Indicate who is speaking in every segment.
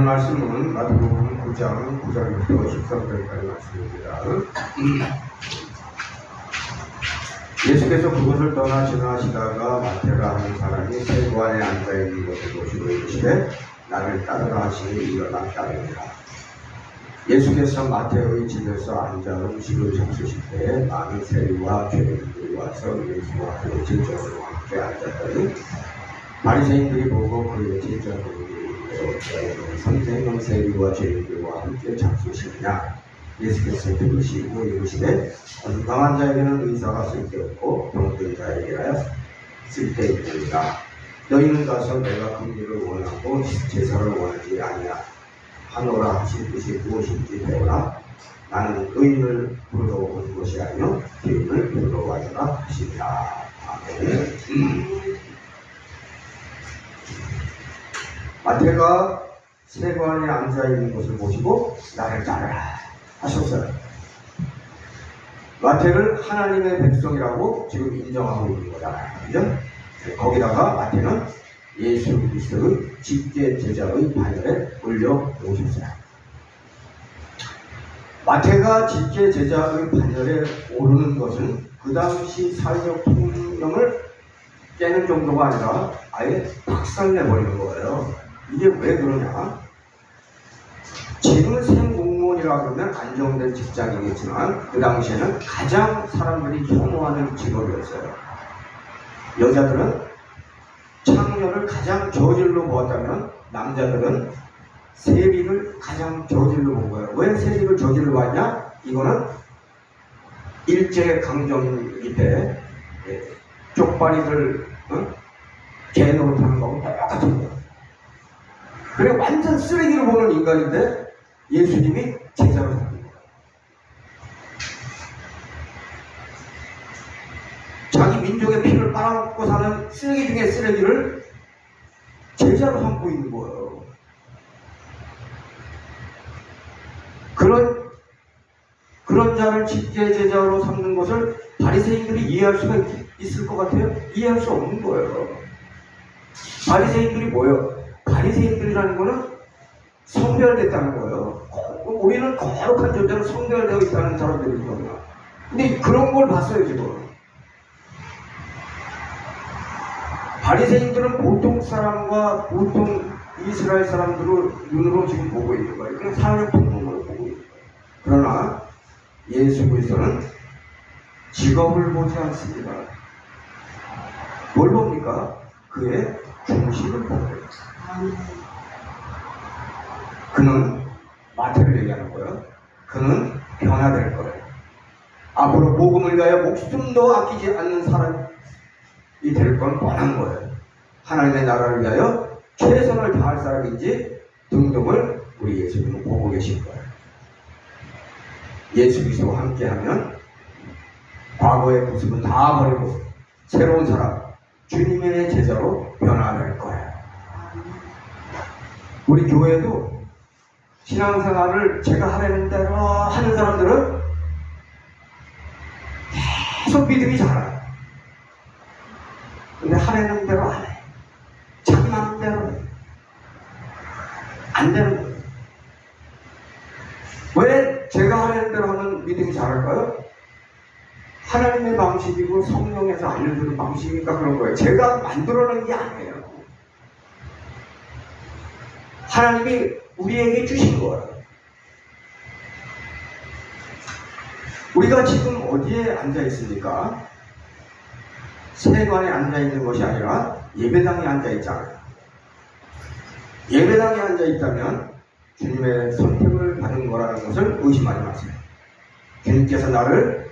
Speaker 1: 말씀은 마태복음 9장 9절부터 13절까지 말씀입니다. 예수께서 그곳을 떠나 지나시다가 마태라 하는 사람이 세관에 앉아있는 것을 보시고 이르시되 나를 따르라 하시니 일어나 따르니라. 예수께서 마태의 집에서 앉아 음식을 잡수실 때에 많은 세리와 죄인들이 와서 예수와 그의 제자들과 함께 앉았더니 바리새인들이 보고 그의 제자들이 선생님 세리와 죄인들과 함께 잡수시느냐. 예수께서 들으시고 이르시되 건강한 자에게는 의사가 쓸데없고 병든 자에게야 쓸데있느니라. 너희는 가서 내가 긍휼을 원하고 제사를 원하지 아니하노라 하신 뜻이 무엇인지 배우라. 나는 의인을 부르러 온 것이 아니요 죄인을 부르러 왔노라 하시니라. 아멘. 마태가 세관에 앉아있는 것을 보시고 나를 따르라 하셨어요. 마태를 하나님의 백성이라고 지금 인정하고 있는 거잖아요. 그죠? 거기다가 마태는 예수 그리스도의 직계 제자의 반열에 올려놓으셨어요. 마태가 직계 제자의 반열에 오르는 것은 그 당시 사회적 통념을 깨는 정도가 아니라 아예 박살내버리는 거예요. 이게 왜 그러냐? 지금은 생공무원이라 그러면 안정된 직장이겠지만 그 당시에는 가장 사람들이 혐오하는 직업이었어요. 여자들은 창녀를 가장 저질로 보았다면 남자들은 세리를 가장 저질로 본 거예요. 왜 세리를 저질로 봤냐? 이거는 일제강점기 때 쪽발이들 개 노릇하는 거하고 똑같은 거예요. 그래 완전 쓰레기로 보는 인간인데 예수님이 제자로 삼는 거예요. 자기 민족의 피를 빨아먹고 사는 쓰레기 중에 쓰레기를 제자로 삼고 있는 거예요. 그런 자를 직계 제자로 삼는 것을 바리새인들이 이해할 수가 있을 것 같아요? 이해할 수 없는 거예요. 바리새인들이 뭐예요? 바리새인들이라는 거는 성별됐다는 거예요. 우리는 거룩한 존재로 성별되어 있다는 사람들이거든요. 근데 그런 걸 봤어요, 지금. 바리새인들은 보통 사람과 보통 이스라엘 사람들을 눈으로 지금 보고 있는 거예요. 그냥 사회적 통념으로 보고 있는 거예요. 그러나 예수 그리스도는 직업을 보지 않습니다. 뭘 봅니까? 그의 중심을 보고 있어요. 그는 마태를 얘기하는 거예요. 그는 변화될 거예요. 앞으로 복음을 위하여 목숨도 아끼지 않는 사람이 될 건 뻔한 거예요. 하나님의 나라를 위하여 최선을 다할 사람인지 등등을 우리 예수님은 보고 계신 거예요. 예수 그리스도와 함께하면 과거의 모습은 다 버리고 새로운 사람, 주님의 제자로 변화될 거예요. 우리 교회도 신앙생활을 제가 하려는 대로 하는 사람들은 계속 믿음이 자라요. 근데 하려는 대로 안 해. 자기 마음대로 해. 안 되는 거예요. 왜 제가 하려는 대로 하면 믿음이 자랄까요? 하나님의 방식이고 성령에서 알려주는 방식이니까 그런 거예요. 제가 만들어낸 게 아니에요. 하나님이 우리에게 주신 거예요. 우리가 지금 어디에 앉아 있습니까? 세관에 앉아 있는 것이 아니라 예배당에 앉아 있잖아요. 예배당에 앉아 있다면 주님의 선택을 받은 거라는 것을 의심하지 마세요. 주님께서 나를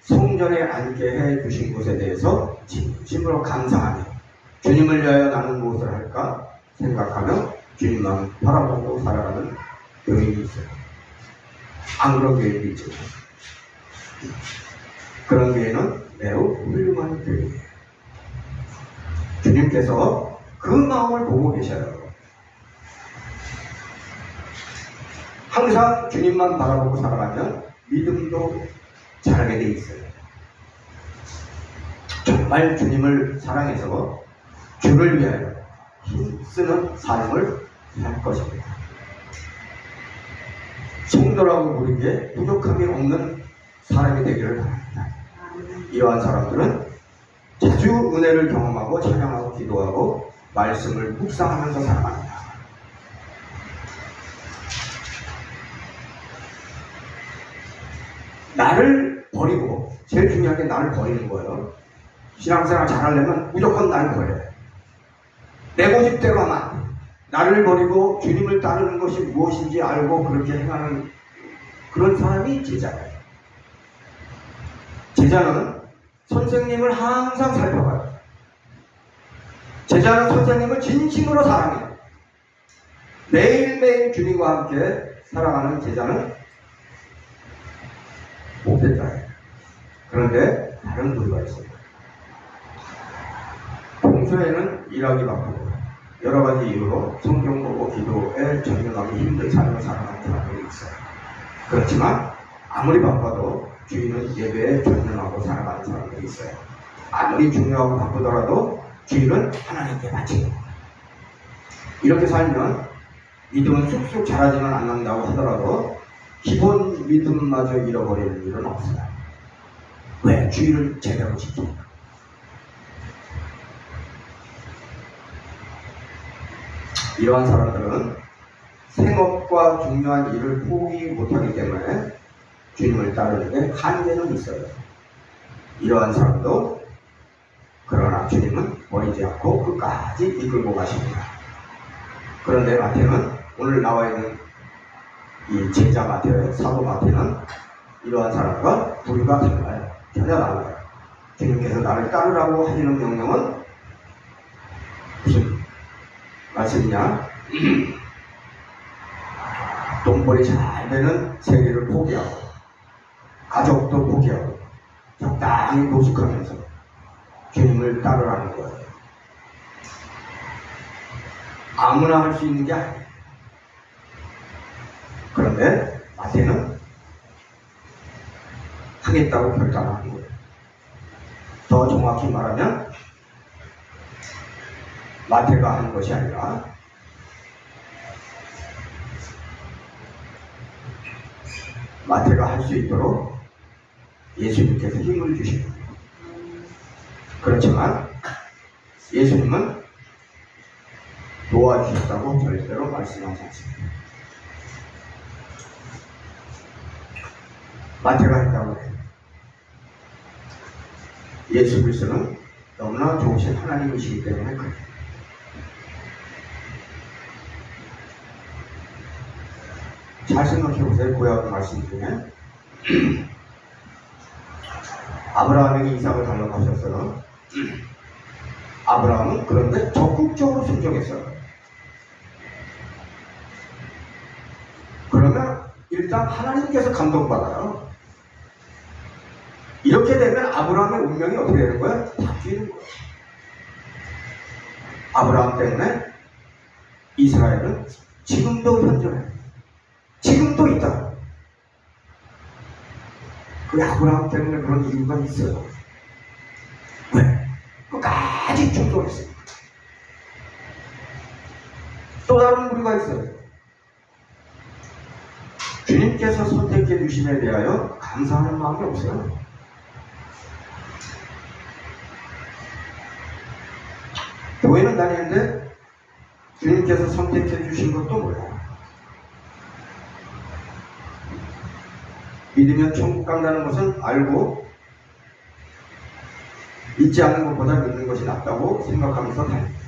Speaker 1: 성전에 앉게 해 주신 것에 대해서 진심으로 감사하며 주님을 위하여 나는 무엇을 할까 생각하며 주님만 바라보고 살아가는 교인이 있어요. 안 그런 교인이 있죠. 그런 교인은 매우 훌륭한 교인이에요. 주님께서 그 마음을 보고 계셔요. 항상 주님만 바라보고 살아가면 믿음도 자라게 돼 있어요. 정말 주님을 사랑해서 주를 위하여 힘쓰는 삶을 살 것입니다. 성도라고 부르기에 부족함이 없는 사람이 되기를 바랍니다. 이러한 사람들은 자주 은혜를 경험하고 찬양하고 기도하고 말씀을 묵상하면서 살아갑니다. 나를 버리고, 제일 중요한 게 나를 버리는 거예요. 신앙생활 잘하려면 무조건 나를 버려야 돼. 내 고집대로 하면 안 돼. 나를 버리고 주님을 따르는 것이 무엇인지 알고 그렇게 행하는 그런 사람이 제자예요. 제자는 선생님을 항상 살펴봐요. 제자는 선생님을 진심으로 사랑해요. 매일매일 주님과 함께 살아가는 제자는 못된 자예요. 그런데 다른 부류가 있어요. 평소에는 일하기 바쁘고 여러 가지 이유로 성경 보고 기도에 전념하기 힘든 삶을 살아가는 사람들이 있어요. 그렇지만 아무리 바빠도 주일은 예배에 전념하고 살아가는 사람들이 있어요. 아무리 중요하고 바쁘더라도 주일은 하나님께 바치고, 이렇게 살면 믿음은 쑥쑥 자라지는 않는다고 하더라도 기본 믿음마저 잃어버리는 일은 없어요. 왜? 주일을 제대로 지키니까. 이러한 사람들은 생업과 중요한 일을 포기 못하기 때문에 주님을 따르는데 한계는 있어요. 이러한 사람도 그러나 주님은 버리지 않고 끝까지 이끌고 가십니다. 그런데 마태는, 오늘 나와 있는 이 제자 마태, 사도 마태는 이러한 사람과 부류가 달라요. 전혀 달라요. 주님께서 나를 따르라고 하시는 명령은 무슨 말씀이냐? 돈벌이 잘 되는 세계를 포기하고 가족도 포기하고 적당히 노숙하면서 주님을 따르라는 거예요. 아무나 할 수 있는 게 아니에요. 그런데 마태는 하겠다고 결단하는 거예요. 더 정확히 말하면 마태가 하는 것이 아니라 마태가 할 수 있도록 예수님께서 힘을 주십니다. 그렇지만 예수님은 도와주셨다고 절대로 말씀하지 않습니다. 마태가 했다고 해요. 예수 그리스도는 너무나 좋으신 하나님이시기 때문에 그래요. 잘 생각해 보세요. 구약 말씀 중에 아브라함에게 이삭을 달라고 하셨어요. 아브라함은 그런데 적극적으로 순종했어요. 그러면 일단 하나님께서 감동받아요. 이렇게 되면 아브라함의 운명이 어떻게 되는 거예요? 바뀌는 거예요. 아브라함 때문에 이스라엘은 지금도 현존해요. 지금도 있다. 그 아브라함 때문에 그런 이유가 있어요. 왜? 끝까지 충성했습니다. 또 다른 무리가 있어요. 주님께서 선택해 주심에 대하여 감사하는 마음이 없어요. 교회는 다니는데 주님께서 선택해 주신 것도 몰라요. 믿으면 천국 간다는 것은 알고 믿지 않는 것보다 믿는 것이 낫다고 생각하면서 다닙니다.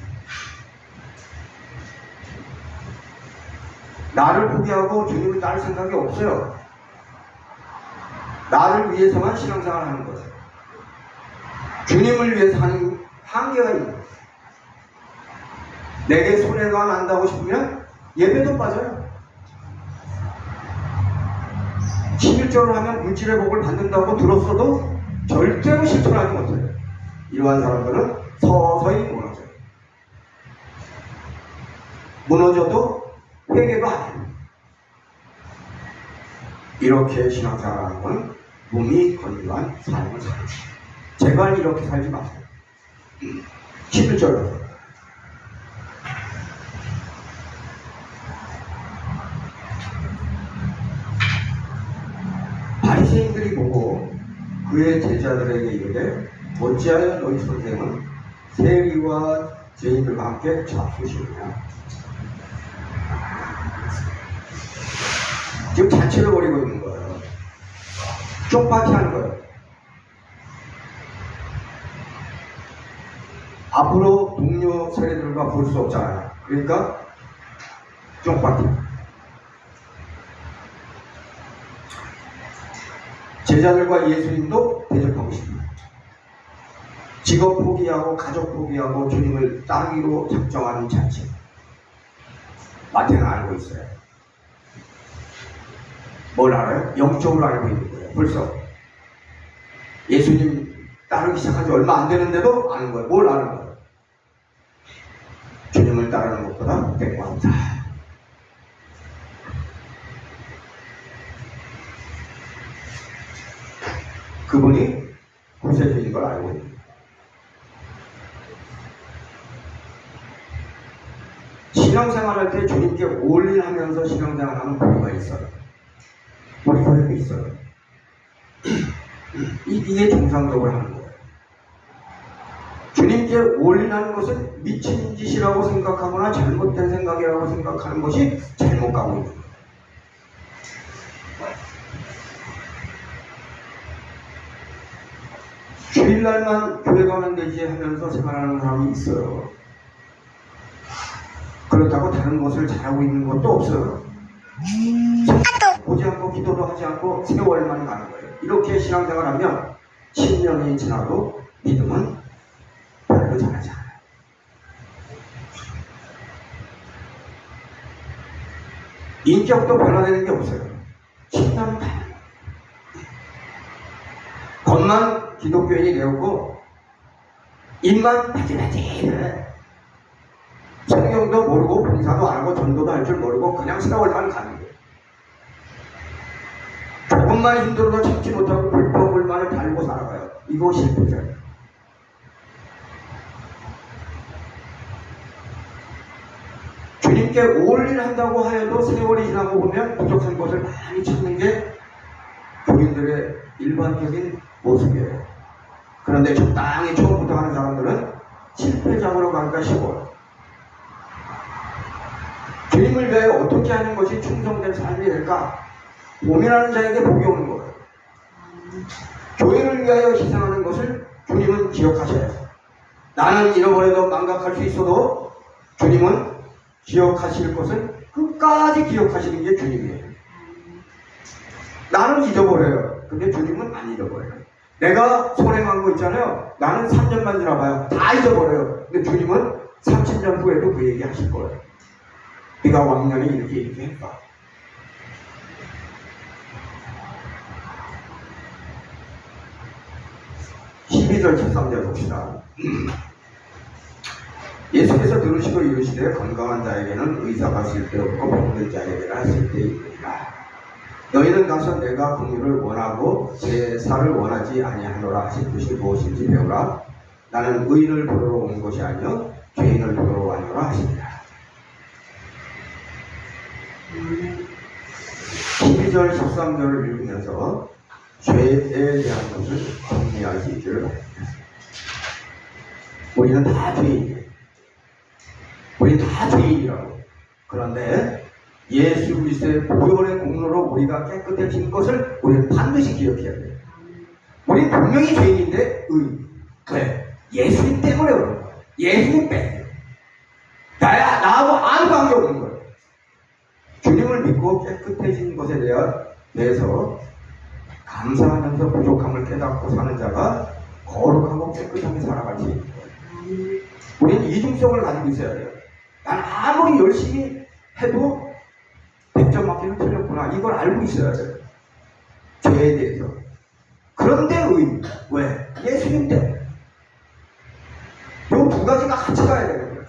Speaker 1: 나를 포기하고 주님을 따를 생각이 없어요. 나를 위해서만 신앙생활 하는 거예요. 주님을 위해서 하는 한계가 있는 거예요. 내게 손해가 난다고 싶으면 예배도 빠져요. 11조를 하면 물질의 복을 받는다고 들었어도 절대로 실천하지 못해요. 이러한 사람들은 서서히 무너져요. 무너져도 회개도 안 해요. 이렇게 신앙생활하는 건 몸이 건조한 삶을 살아요. 제발 이렇게 살지 마세요. 11절로 바리새인들이 보고 그의 제자들에게 이르되 어찌하여 너희 선생은 세리와 죄인들과 함께 잡수시느냐. 지금 잔치를 벌이고 있는 거예요. 쪽파티 하는 거예요. 앞으로 동료 세리들과 볼 수 없잖아요. 그러니까 쪽파티. 제자들과 예수님도 대적하고 싶습니다. 직업 포기하고 가족 포기하고 주님을 따르기로 작정하는 잔치. 마태는 알고 있어요. 뭘 알아요? 영적으로 알고 있는 거예요. 벌써 예수님 따르기 시작한 지 얼마 안 되는데도 아는 거예요. 뭘 아는 거예요? 주님을 따르는 것보다 백보합니다. 그분이 구세주인 걸 알고 있는 거예요. 신앙생활할 때 주님께 올인하면서 신앙생활하는 교회가 있어요. 우리 교회도 있어요. 이게 정상적으로 하는 거예요. 주님께 올인하는 것은 미친 짓이라고 생각하거나 잘못된 생각이라고 생각하는 것이 잘못 가고 있는 거예요. 주일날만 교회 가면 되지 하면서 생활하는 사람이 있어요. 그렇다고 다른 것을 잘하고 있는 것도 없어요. 보지 않고 기도도 하지 않고 세월만 가는 거예요. 이렇게 신앙생활하면 10년이 지나도 믿음은 별로 잘하지 않아요. 인격도 변화되는 게 없어요. 10년 다. 겉만 기독교인이 되었고 입만 바지바지해. 성경도 모르고 봉사도 안 하고 전도도 할 줄 모르고 그냥 세월만 가는 거예요. 조금만 힘들어도 참지 못하고 불평불만을 달고 살아가요. 이거 실패잖아요. 주님께 올인한다고 하여도 세월이 지나고 보면 부족한 것을 많이 찾는 게 교인들의 일반적인 모습이에요. 그런데 적당히 처음부터 하는 사람들은 실패작으로 가기가 쉬워요. 주님을 위하여 어떻게 하는 것이 충성된 삶이 될까 고민하는 자에게 복이 오는 거예요. 교회를 위하여 희생하는 것을 주님은 기억하셔요. 나는 잃어버려도 망각할 수 있어도 주님은 기억하실 것을 끝까지 기억하시는 게 주님이에요. 나는 잊어버려요. 근데 주님은 안 잊어버려요. 내가 선행한 거 있잖아요. 나는 3년만 지나봐요. 다 잊어버려요. 근데 주님은 30년 후에도 그 얘기 하실 거예요. 네가 왕년에 이렇게 했다. (12절) 13절 봅시다. 예수께서 들으시고 이르시되 건강한 자에게는 의사가 쓸데없고 병든 자에게는 쓸데있느니라. 너희는 가서 내가 긍휼을 원하고 제사를 원하지 아니하노라 하신 뜻이 무엇인지 배우라. 나는 의인을 부르러 온 것이 아니요 죄인을 부르러 왔노라 하시니라. 12절 13절을 읽으면서 죄에 대한 것을 정리할 수 있기를 바랍니다. 우리는 다 죄인이에요. 우리는 다 죄인이라고. 그런데 예수 그리스도의 보혈의 공로로 우리가 깨끗해진 것을 우리는 반드시 기억해야 돼요. 우리는 분명히 죄인인데 왜? 예수님 때문에 그런 거예요. 예수님 빼. 나하고 아무 관계 없는 거예요. 주님을 믿고 깨끗해진 것에 대해서 감사하면서 부족함을 깨닫고 사는 자가 거룩하고 깨끗하게 살아갈 수 있는 거예요. 우리는 이중성을 가지고 있어야 돼요. 난 아무리 열심히 해도 100점 맞기는 틀렸구나. 이걸 알고 있어야 돼요. 죄에 대해서. 그런데 왜? 예수님 때문에. 이 두 가지가 같이 가야 되는 거예요.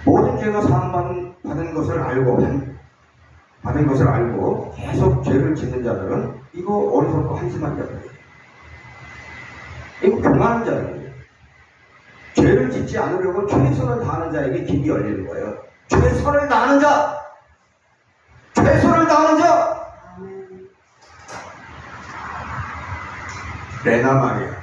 Speaker 1: 모든 죄가 사함받은 것을 알고 계속 죄를 짓는 자들은 이거 어리석고 한심한 자들이에요. 이거 교만한 자들이에요. 죄를 짓지 않으려고 최선을 다하는 자에게 길이 열리는 거예요. 최선을 다하는 자! 최선을 사랑하는 자 레나 마리아.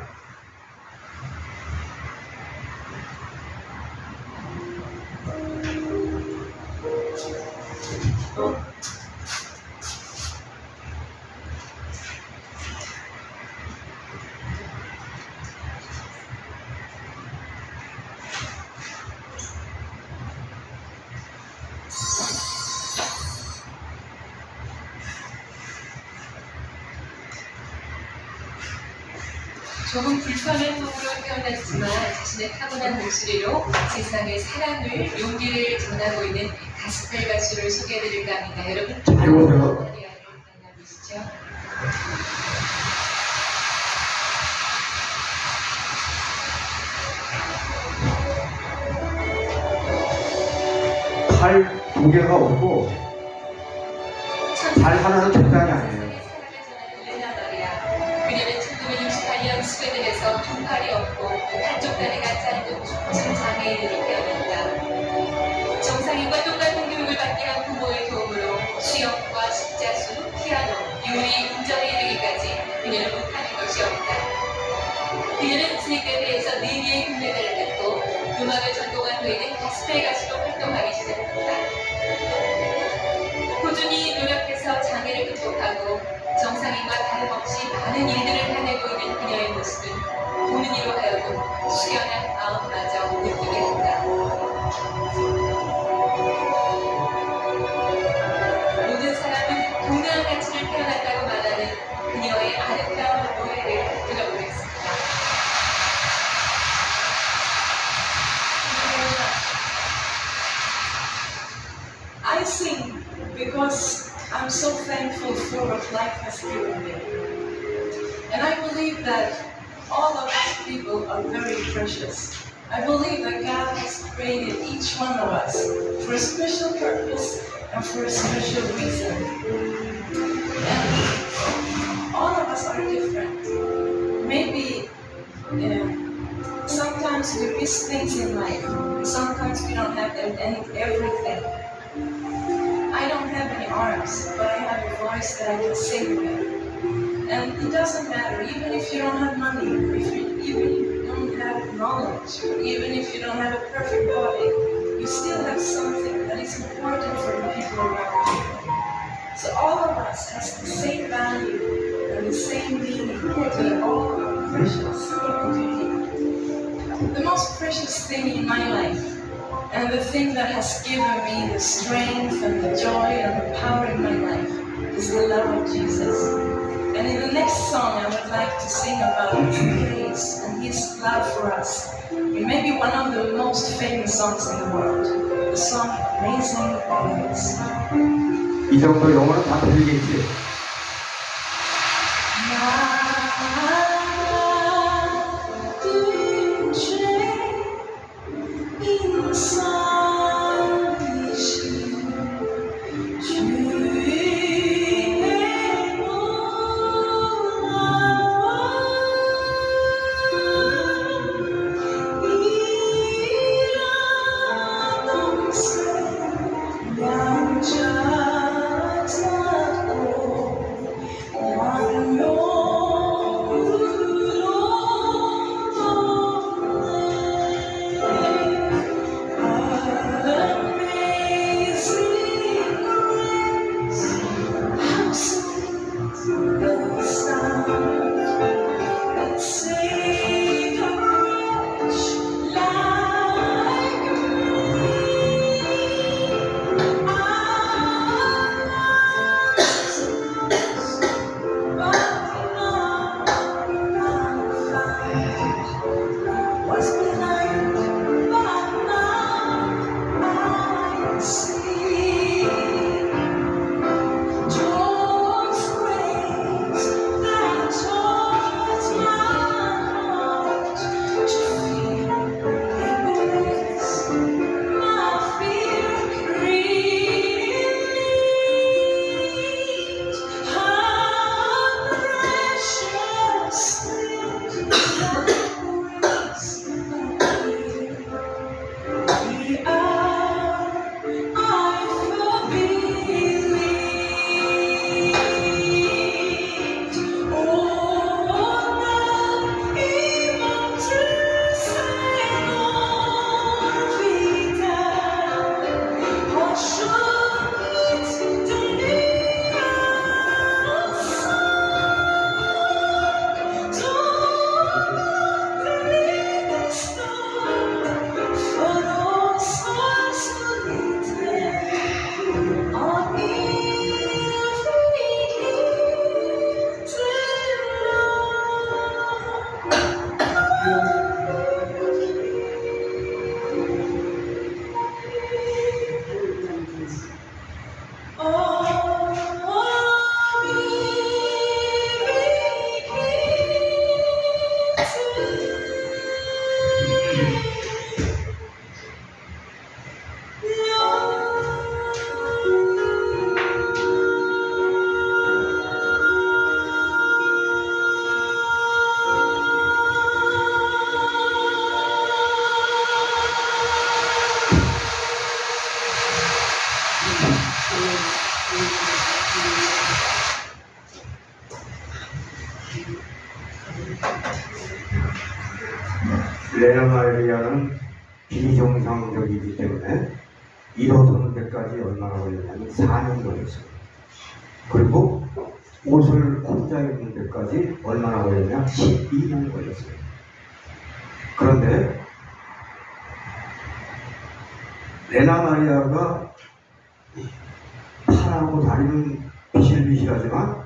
Speaker 2: 조금 불편한 몸으로 태어났지만 자신의 타고난 목소리로 세상에 사랑을, 용기를 전하고 있는 가스펠 가수를 소개해드릴까 합니다. 여러분,
Speaker 1: 잘 보세요.
Speaker 2: 마리아를 만나보시죠.
Speaker 1: 팔 두 개가 없고 발 하나는 적당히 아니에요.
Speaker 2: 레나 마리아. 그녀는 1968년 스웨덴에서 두 팔이 없고 한쪽 다리가 짧은 중증 장애인으로 태어났다. 정상인과 똑같은 교육을 받게 한 부모의 도움으로 수영과 십자수, 피아노, 요리, 운전에 이르기까지 그녀는 못하는 것이 없다. 그녀는 세계대회에서 4개의 금메달을 땄고 음악을 전공한 후에는 가스펠 가수로 활동하기 시작했다. 꾸준히 노력해서 장애를 극복하고 정상인과 다름없이 많은 일들을 해내고 있는 그녀의 모습은 보는 이로 하여금 수련한 마음마저 느끼게 한다. 모든 사람은 동등한 가치를 태어났다고 말하는 그녀의 아름다운 노래를 들어보겠습니다.
Speaker 3: I sing because I'm so thankful for what life has given me. And I believe that all of us people are very precious. I believe that God has created each one of us for a special purpose and for a special reason. And all of us are different. Maybe sometimes we miss things in life. Sometimes we don't have everything. I don't have any arms, but I have a voice that I can sing with. And it doesn't matter, even if you don't have money, even if you don't have knowledge, or even if you don't have a perfect body, you still have something that is important for the people around you. So all of us has the same value and the same meaning. We all are precious and unique. The most precious thing in my life, and the thing that has given me the strength and the joy and the power in my life, is the love of Jesus. And in the next song, I would like to sing about His grace and His love for us. It may be one of the most famous songs in the world, the song Amazing Grace.
Speaker 1: 이 정도 영어는 다 들리겠지? 레나마리아는 비정상적이기 때문에 일어서는 데까지 얼마나 걸렸냐면 4년 걸렸어요. 그리고 옷을 혼자 입는 데까지 얼마나 걸렸냐? 12년 걸렸어요. 그런데 레나마리아가 팔하고 다리는 비실비실하지만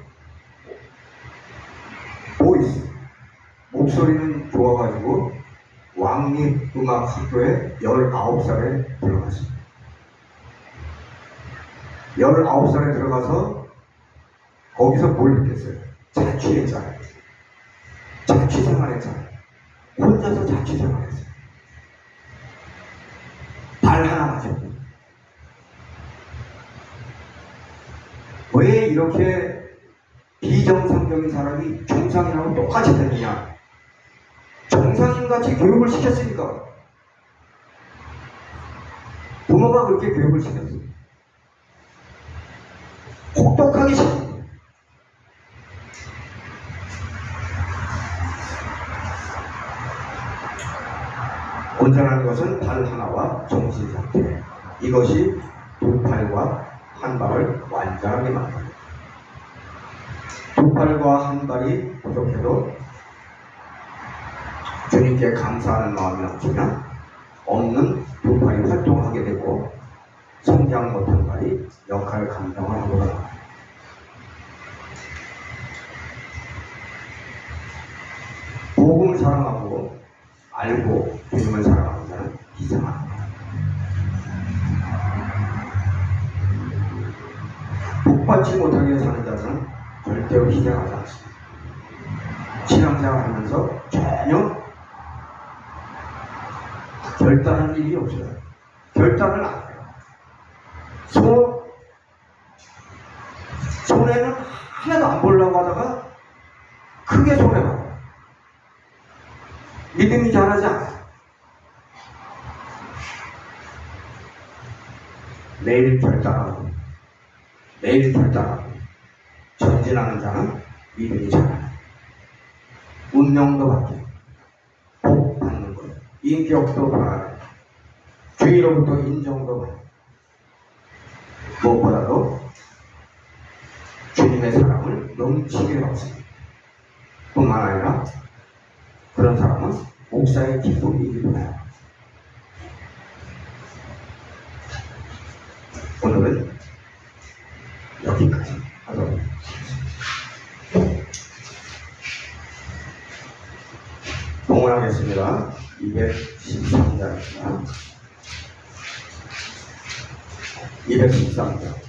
Speaker 1: 보이스, 목소리는 좋아가지고 왕립음악학교에 19살에 들어갔어요. 19살에 들어가서 거기서 뭘 했겠어요? 자취했잖아요. 자취생활했잖아요. 혼자서 자취생활했어요. 발 하나 가지고. 왜 이렇게 비정상적인 사람이 정상인하고 똑같이 되느냐? 정상인같이 교육을 시켰으니까. 부모가 그렇게 교육을 시켰어요. 혹독하게 시켰어요. 온전한 것은 발 하나와 정신 상태. 이것이 두 팔과 한 발을 완전하게 만듭니다. 두 팔과 한 발이 부족해도 주님께 감사하는 마음이 넘치면 없는 두 팔이 활동하게 되고 성장 못한 발이 역할 감당을 하고 나갑니다. 복음을 사랑하고 알고 주님을 사랑하는 자는 이상합니다. 복받지 못하게 사는 자는 절대로 희생하지 않습니다. 신앙생활 하면서 전혀 결단한 일이 없어요. 결단을 안 해요. 손해는 하나도 안 보려고 하다가 크게 손해봐요. 믿음이 자라지 않아요. 매일 결단하고 전진하는 자는 믿음이 자라요. 운명도 바뀌어요. 복 받는 거예요. 인격도 변화해요. 주위로부터 인정도 받아요. 무엇보다도 주님의 사랑을 넘치게 받습니다. 뿐만 아니라 그런 사람은 목사의 기쁨이기도 해요. 오늘은 여기까지 하도록 봉헌하겠습니다. 213장입니다. 213장.